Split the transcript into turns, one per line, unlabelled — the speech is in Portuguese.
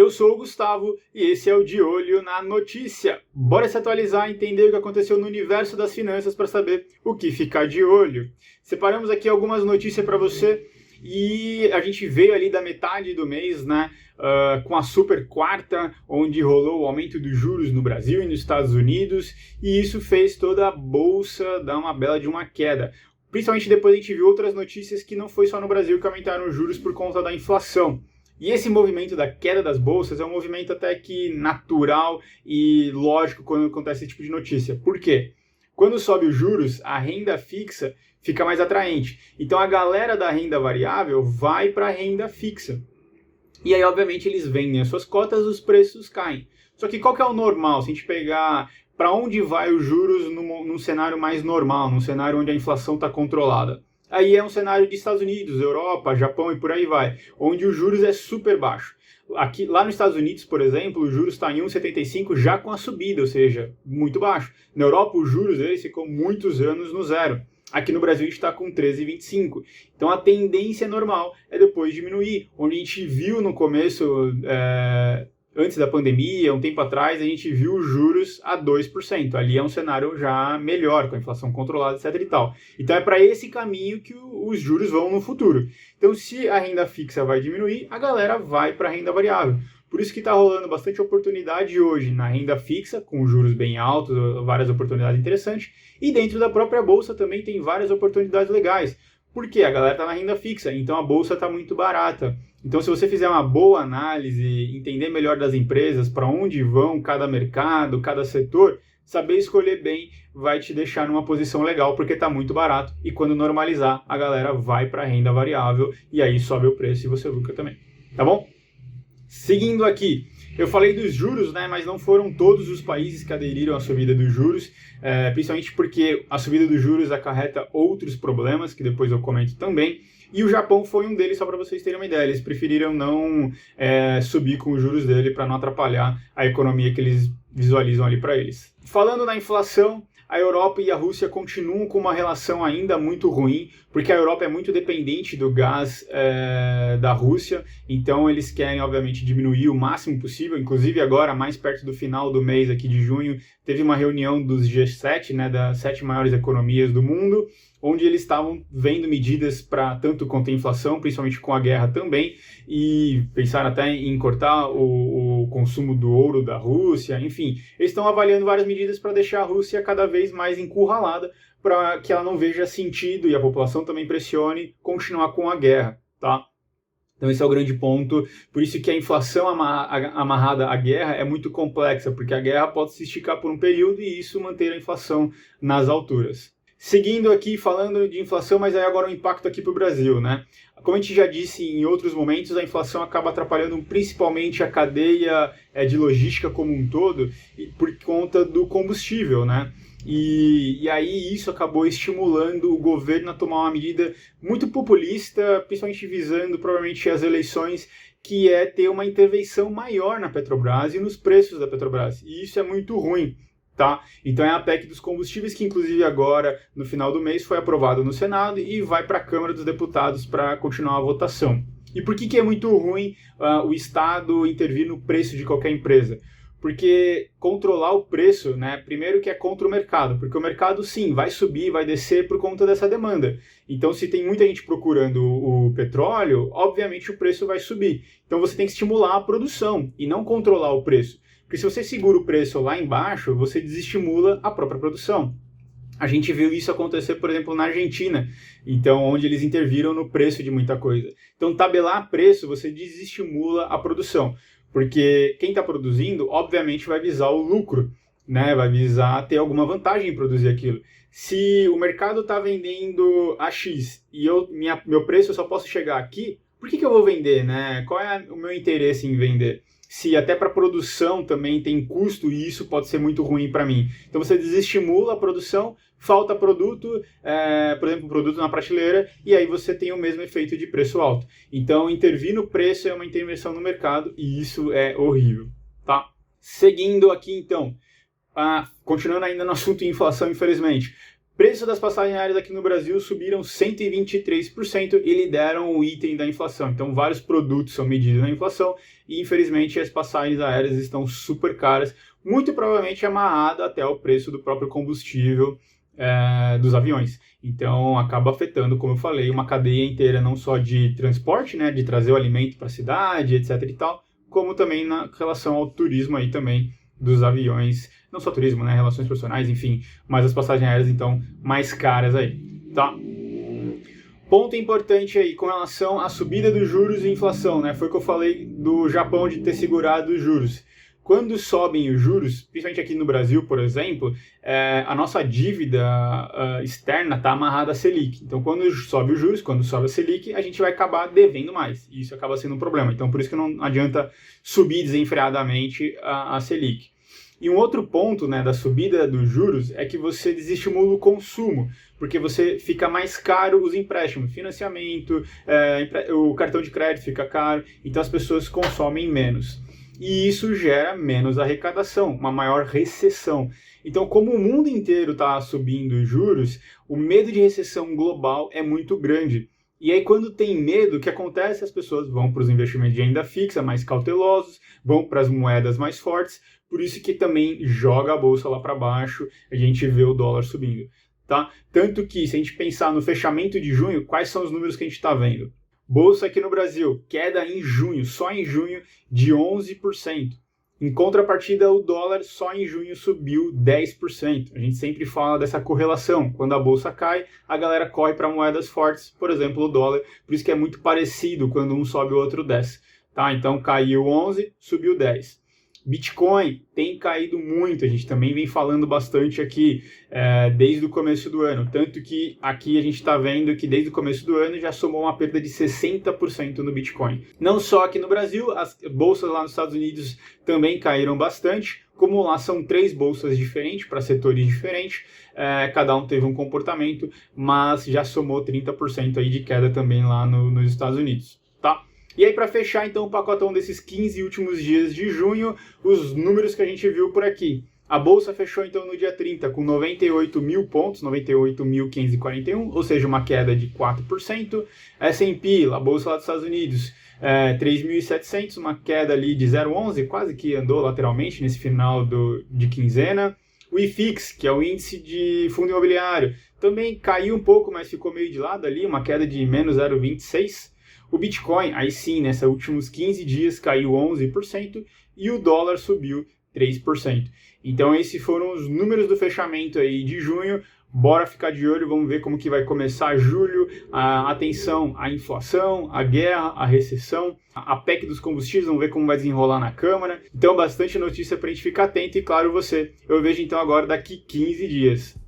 Eu sou o Gustavo e esse é o De Olho na Notícia. Bora se atualizar e entender o que aconteceu no universo das finanças para saber o que ficar de olho. Separamos aqui algumas notícias para você e a gente veio ali da metade do mês, né, com a super quarta, onde rolou o aumento dos juros no Brasil e nos Estados Unidos, e isso fez toda a bolsa dar uma bela de uma queda. Principalmente depois a gente viu outras notícias que não foi só no Brasil que aumentaram os juros por conta da inflação. E esse movimento da queda das bolsas é um movimento até que natural e lógico quando acontece esse tipo de notícia. Por quê? Quando sobe os juros, a renda fixa fica mais atraente. Então a galera da renda variável vai para a renda fixa. E aí, obviamente, eles vendem as suas cotas, os preços caem. Só que qual que é o normal? Se a gente pegar para onde vai os juros num cenário mais normal, num cenário onde a inflação está controlada? Aí é um cenário de Estados Unidos, Europa, Japão e por aí vai, onde os juros é super baixo. Lá nos Estados Unidos, por exemplo, os juros está em 1,75 já com a subida, ou seja, muito baixo. Na Europa, os juros deles ficam muitos anos no zero. Aqui no Brasil a gente está com 13,25. Então a tendência normal é depois diminuir. Onde a gente viu no começo, antes da pandemia, um tempo atrás, a gente viu os juros a 2%. Ali é um cenário já melhor, com a inflação controlada, etc. e tal. Então é para esse caminho que os juros vão no futuro. Então se a renda fixa vai diminuir, a galera vai para a renda variável. Por isso que está rolando bastante oportunidade hoje na renda fixa, com juros bem altos, várias oportunidades interessantes. E dentro da própria bolsa também tem várias oportunidades legais. Por quê? A galera está na renda fixa, então a bolsa está muito barata. Então se você fizer uma boa análise, entender melhor das empresas, para onde vão cada mercado, cada setor, saber escolher bem vai te deixar numa posição legal, porque está muito barato. E quando normalizar, a galera vai para a renda variável e aí sobe o preço e você lucra também. Tá bom? Seguindo aqui, eu falei dos juros, né, mas não foram todos os países que aderiram à subida dos juros, principalmente porque a subida dos juros acarreta outros problemas, que depois eu comento também, e o Japão foi um deles, só para vocês terem uma ideia. Eles preferiram não subir com os juros dele para não atrapalhar a economia que eles visualizam ali para eles. Falando na inflação, a Europa e a Rússia continuam com uma relação ainda muito ruim, porque a Europa é muito dependente do gás da Rússia, então eles querem, obviamente, diminuir o máximo possível. Inclusive agora, mais perto do final do mês aqui de junho, teve uma reunião dos G7, né, das 7 maiores economias do mundo, onde eles estavam vendo medidas para tanto conter a inflação, principalmente com a guerra também, e pensaram até em cortar o consumo do ouro da Rússia, enfim. Eles estão avaliando várias medidas para deixar a Rússia cada vez mais encurralada, para que ela não veja sentido, e a população também pressione, continuar com a guerra, tá? Então esse é o grande ponto, por isso que a inflação amarrada à guerra é muito complexa, porque a guerra pode se esticar por um período e isso manter a inflação nas alturas. Seguindo aqui, falando de inflação, mas aí agora o impacto aqui para o Brasil, né? Como a gente já disse em outros momentos, a inflação acaba atrapalhando principalmente a cadeia de logística como um todo, por conta do combustível, né? E aí isso acabou estimulando o governo a tomar uma medida muito populista, principalmente visando provavelmente as eleições, que é ter uma intervenção maior na Petrobras e nos preços da Petrobras. E isso é muito ruim. Tá? Então é a PEC dos combustíveis que inclusive agora, no final do mês, foi aprovado no Senado e vai para a Câmara dos Deputados para continuar a votação. E por que é muito ruim o Estado intervir no preço de qualquer empresa? Porque controlar o preço, né, primeiro que é contra o mercado, porque o mercado sim, vai subir, vai descer por conta dessa demanda. Então se tem muita gente procurando o petróleo, obviamente o preço vai subir. Então você tem que estimular a produção e não controlar o preço. Porque se você segura o preço lá embaixo, você desestimula a própria produção. A gente viu isso acontecer, por exemplo, na Argentina, então, onde eles interviram no preço de muita coisa. Então, tabelar preço, você desestimula a produção, porque quem está produzindo, obviamente, vai visar o lucro, né? Vai visar ter alguma vantagem em produzir aquilo. Se o mercado está vendendo a X e meu preço eu só posso chegar aqui, por que eu vou vender, né? Qual é o meu interesse em vender? Se até para produção também tem custo e isso pode ser muito ruim para mim. Então você desestimula a produção, falta produto, por exemplo, produto na prateleira, e aí você tem o mesmo efeito de preço alto. Então intervir no preço é uma intervenção no mercado e isso é horrível, tá? Seguindo aqui então, continuando ainda no assunto inflação, infelizmente. Preço das passagens aéreas aqui no Brasil subiram 123% e lideram o item da inflação. Então, vários produtos são medidos na inflação e, infelizmente, as passagens aéreas estão super caras, muito provavelmente amarrada até o preço do próprio combustível dos aviões. Então, acaba afetando, como eu falei, uma cadeia inteira, não só de transporte, né, de trazer o alimento para a cidade, etc. e tal, como também na relação ao turismo aí também dos aviões, não só turismo, né, relações profissionais, enfim, mas as passagens aéreas, então, mais caras aí, tá? Ponto importante aí com relação à subida dos juros e inflação, né, foi o que eu falei do Japão de ter segurado os juros. Quando sobem os juros, principalmente aqui no Brasil, por exemplo, a nossa dívida externa está amarrada à Selic. Então, quando sobe os juros, quando sobe a Selic, a gente vai acabar devendo mais. E isso acaba sendo um problema. Então, por isso que não adianta subir desenfreadamente a Selic. E um outro ponto, né, da subida dos juros é que você desestimula o consumo, porque você fica mais caro os empréstimos, financiamento, o cartão de crédito fica caro, então as pessoas consomem menos. E isso gera menos arrecadação, uma maior recessão. Então, como o mundo inteiro está subindo os juros, o medo de recessão global é muito grande. E aí, quando tem medo, o que acontece? As pessoas vão para os investimentos de renda fixa mais cautelosos, vão para as moedas mais fortes, por isso que também joga a bolsa lá para baixo, a gente vê o dólar subindo. Tá? Tanto que, se a gente pensar no fechamento de junho, quais são os números que a gente está vendo? Bolsa aqui no Brasil, queda em junho, só em junho, de 11%. Em contrapartida, o dólar só em junho subiu 10%. A gente sempre fala dessa correlação. Quando a bolsa cai, a galera corre para moedas fortes, por exemplo, o dólar. Por isso que é muito parecido quando um sobe, o outro desce. Tá? Então, caiu 11, subiu 10. Bitcoin tem caído muito, a gente também vem falando bastante aqui desde o começo do ano, tanto que aqui a gente está vendo que desde o começo do ano já somou uma perda de 60% no Bitcoin. Não só aqui no Brasil, as bolsas lá nos Estados Unidos também caíram bastante, como lá são 3 bolsas diferentes, para setores diferentes, cada um teve um comportamento, mas já somou 30% aí de queda também lá nos Estados Unidos, tá? E aí, para fechar, então, o pacotão desses 15 últimos dias de junho, os números que a gente viu por aqui. A bolsa fechou, então, no dia 30 com 98 mil pontos, 98.541, ou seja, uma queda de 4%. S&P, a bolsa lá dos Estados Unidos, 3.700, uma queda ali de 0,11, quase que andou lateralmente nesse final de quinzena. O IFIX, que é o índice de fundo imobiliário, também caiu um pouco, mas ficou meio de lado ali, uma queda de menos 0,26%. O Bitcoin, aí sim, nesses últimos 15 dias caiu 11% e o dólar subiu 3%. Então esses foram os números do fechamento aí de junho. Bora ficar de olho, vamos ver como que vai começar julho. Atenção à inflação, à guerra, à recessão, a PEC dos combustíveis, vamos ver como vai desenrolar na Câmara. Então bastante notícia para a gente ficar atento e claro você. Eu vejo então agora daqui 15 dias.